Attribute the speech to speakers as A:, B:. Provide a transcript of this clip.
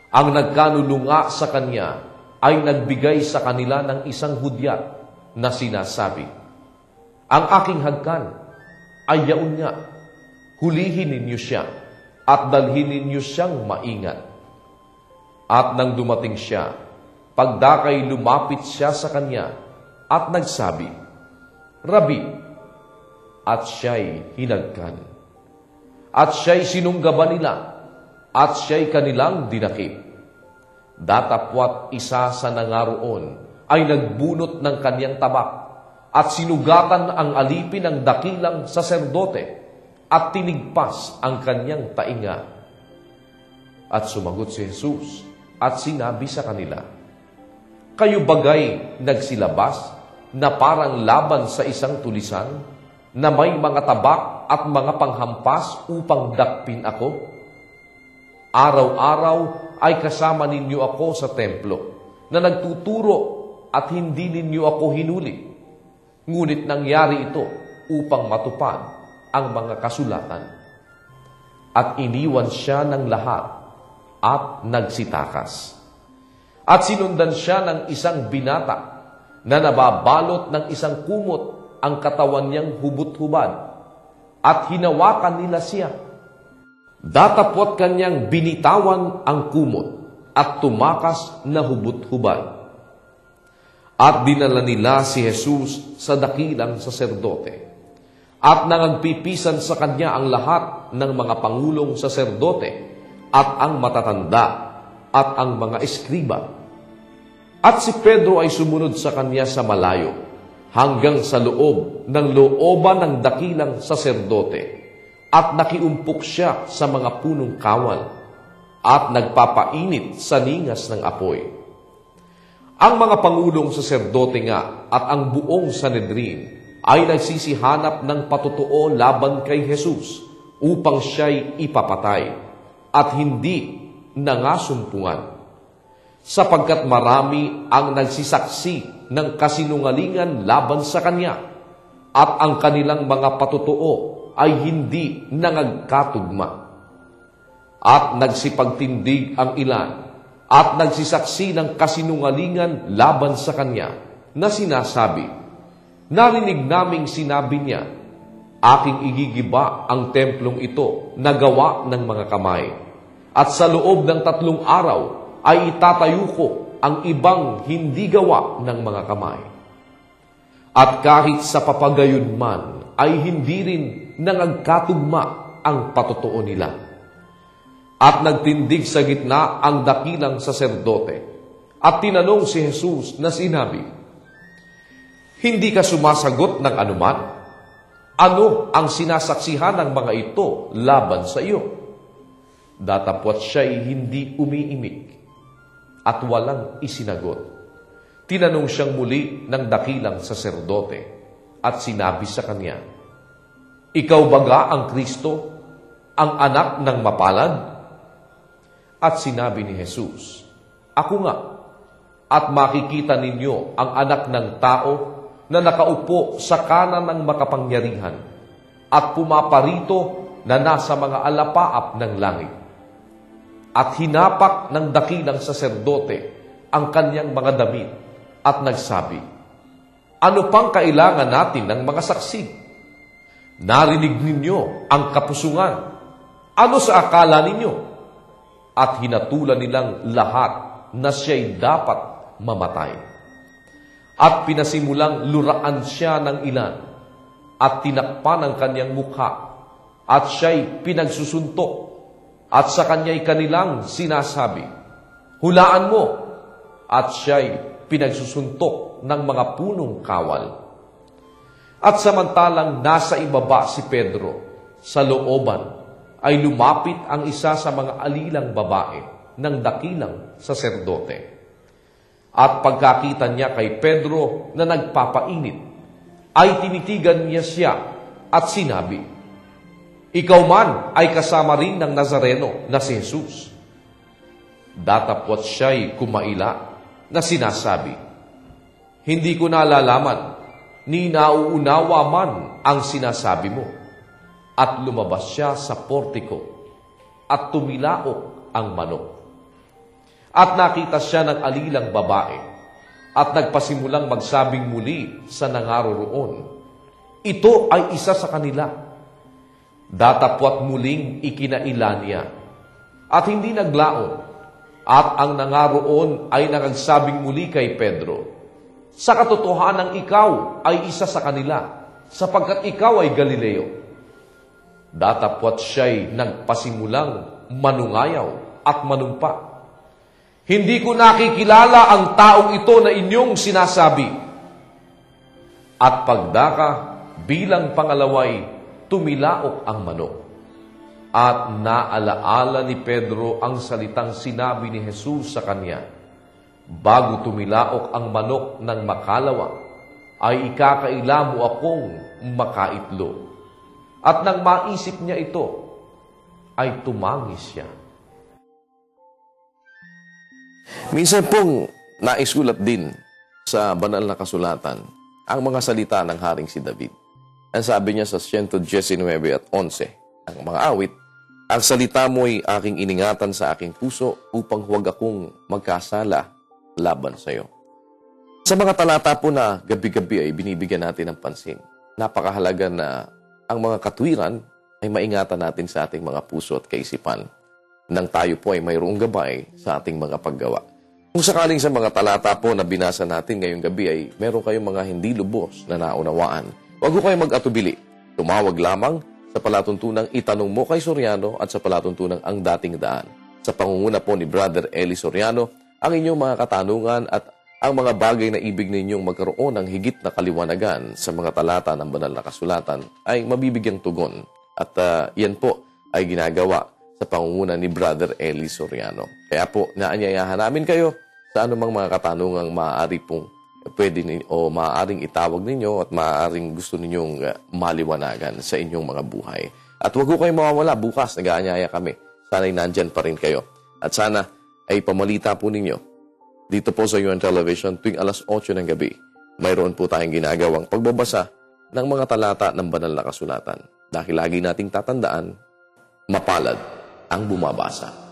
A: Ang nagkanulunga sa kanya ay nagbigay sa kanila ng isang hudyat na sinasabi, "Ang aking hagkan ay yaon nga, hulihin ninyo siya at dalhin ninyo siyang maingat." At nang dumating siya, pagdakay lumapit siya sa kanya at nagsabi, "Rabi," at siya'y hinagkan. At siya'y sinunggaban nila, at siya'y kanilang dinakip. Datapwat isa sa nangaroon ay nagbunot ng kanyang tabak at sinugatan ang alipin ng dakilang saserdote at tinigpas ang kanyang tainga. At sumagot si Jesus at sinabi sa kanila, "Kayo bagay nagsilabas na parang laban sa isang tulisan na may mga tabak at mga panghampas upang dakpin ako? Araw-araw ay kasama ninyo ako sa templo na nagtuturo at hindi ninyo ako hinuli. Ngunit nangyari ito upang matupad ang mga kasulatan." At iniwan siya ng lahat at nagsitakas. At sinundan siya ng isang binata na nababalot ng isang kumot ang katawan niyang hubot-hubad, at hinawakan nila siya. Datapwat kanyang binitawan ang kumot at tumakas na hubot-hubad. At dinala nila si Jesus sa dakilang saserdote. At nangagpipisan sa kanya ang lahat ng mga pangulong saserdote at ang matatanda at ang mga eskriba. At si Pedro ay sumunod sa kanya sa malayo hanggang sa loob ng looban ng dakilang saserdote. At nakiumpok siya sa mga punong kawal at nagpapainit sa ningas ng apoy. Ang mga pangulong saserdote nga at ang buong Sanhedrin ay nagsisihanap ng patotoo laban kay Jesus upang siya'y ipapatay at hindi nangasumpungan. Sapagkat marami ang nagsisaksi ng kasinungalingan laban sa kanya at ang kanilang mga patotoo ay hindi nangagkatugma. At nagsipagtindig ang ilan at nagsisaksi ng kasinungalingan laban sa kanya na sinasabi, "Narinig naming sinabi niya, aking igigiba ang templong ito na gawa ng mga kamay, at sa loob ng 3 araw ay itatayo ko ang ibang hindi gawa ng mga kamay." At kahit sa papagayon man, ay hindi rin nangagkatugma ang patotoo nila. At nagtindig sa gitna ang dakilang saserdote at tinanong si Jesus na sinabi, "Hindi ka sumasagot ng anuman? Ano ang sinasaksihan ng mga ito laban sa iyo?" Datapwat siya'y hindi umiimik at walang isinagot. Tinanong siyang muli ng dakilang saserdote at sinabi sa kanya, "Ikaw baga ang Kristo, ang anak ng mapalad?" At sinabi ni Jesus, "Ako nga, at makikita ninyo ang anak ng tao na nakaupo sa kanan ng makapangyarihan at pumaparito na nasa mga alapaap ng langit." At hinapak ng dakilang saserdote ang kanyang mga damit at nagsabi, "Ano pang kailangan natin ng mga saksi? Narinig ninyo ang kapusungan. Ano sa akala ninyo?" At hinatulan nilang lahat na siya'y dapat mamatay. At pinasimulang luraan siya ng ilan at tinakpan ang kanyang mukha at siya'y pinagsusuntok at sa kanya'y kanilang sinasabi, "Hulaan mo," at siya'y pinagsusuntok ng mga punong kawal. At samantalang nasa ibaba si Pedro, sa looban ay lumapit ang isa sa mga alilang babae ng dakilang saserdote. At pagkakita niya kay Pedro na nagpapainit, ay tinitigan niya siya at sinabi, "Ikaw man ay kasama rin ng Nazareno na si Jesus." Datapwat siya'y kumaila na sinasabi, "Hindi ko nalalaman, ni nauunawa man ang sinasabi mo." At lumabas siya sa portiko at tumilaok ang manok. At nakita siya ng alilang babae at nagpasimulang magsabing muli sa nangaroroon, ito ay isa sa kanila. Datapwat muling ikinailan niya at hindi naglaon. At ang nangaroon ay nagsabing muli kay Pedro, sa katotohanan ikaw ay isa sa kanila, sapagkat ikaw ay Galileo. Datapwat siya'y nagpasimulang manungayaw at manumpa. Hindi ko nakikilala ang taong ito na inyong sinasabi. At pagdaka, bilang pangalaway, tumilaok ang manok. At naalaala ni Pedro ang salitang sinabi ni Jesus sa kanya, bago tumilaok ang manok ng makalawa, ay ikakaila mo akong makaitlo. At nang maisip niya ito, ay tumangis siya.
B: Minsan pong naisulat din sa banal na kasulatan ang mga salita ng Haring si David. Ang sabi niya sa 119 at 11, ang mga awit, ang salita mo ay aking iningatan sa aking puso upang huwag akong magkasala laban sa iyo. Sa mga talata po na gabi-gabi ay binibigyan natin ng pansin. Napakahalaga na ang mga katwiran ay maingatan natin sa ating mga puso at kaisipan nang tayo po ay mayroong gabay sa ating mga paggawa. Kung sakaling sa mga talata po na binasa natin ngayong gabi ay meron kayong mga hindi lubos na naunawaan, huwag ko kayong mag-atubili. Tumawag lamang sa palatuntunang Itanong Mo kay Soriano at sa palatuntunang Ang Dating Daan. Sa pangunguna po ni Brother Eli Soriano, ang inyong mga katanungan at ang mga bagay na ibig ninyong magkaroon ng higit na kaliwanagan sa mga talata ng banal na kasulatan ay mabibigyang tugon. At yan po ay ginagawa sa pangunguna ni Brother Eli Soriano. Kaya po, naanyayahan namin kayo sa anumang mga katanungang maaari pong pwede o maaaring itawag ninyo at maaaring gusto ninyong maliwanagan sa inyong mga buhay. At huwag ko kayong mawawala. Bukas, nag-aanyaya kami. Sana'y nandyan pa rin kayo. At sana ay pamalita po ninyo dito po sa UN Television tuwing alas 8 ng gabi. Mayroon po tayong ginagawang pagbabasa ng mga talata ng banal na kasulatan. Dahil lagi nating tatandaan, mapalad ang bumabasa.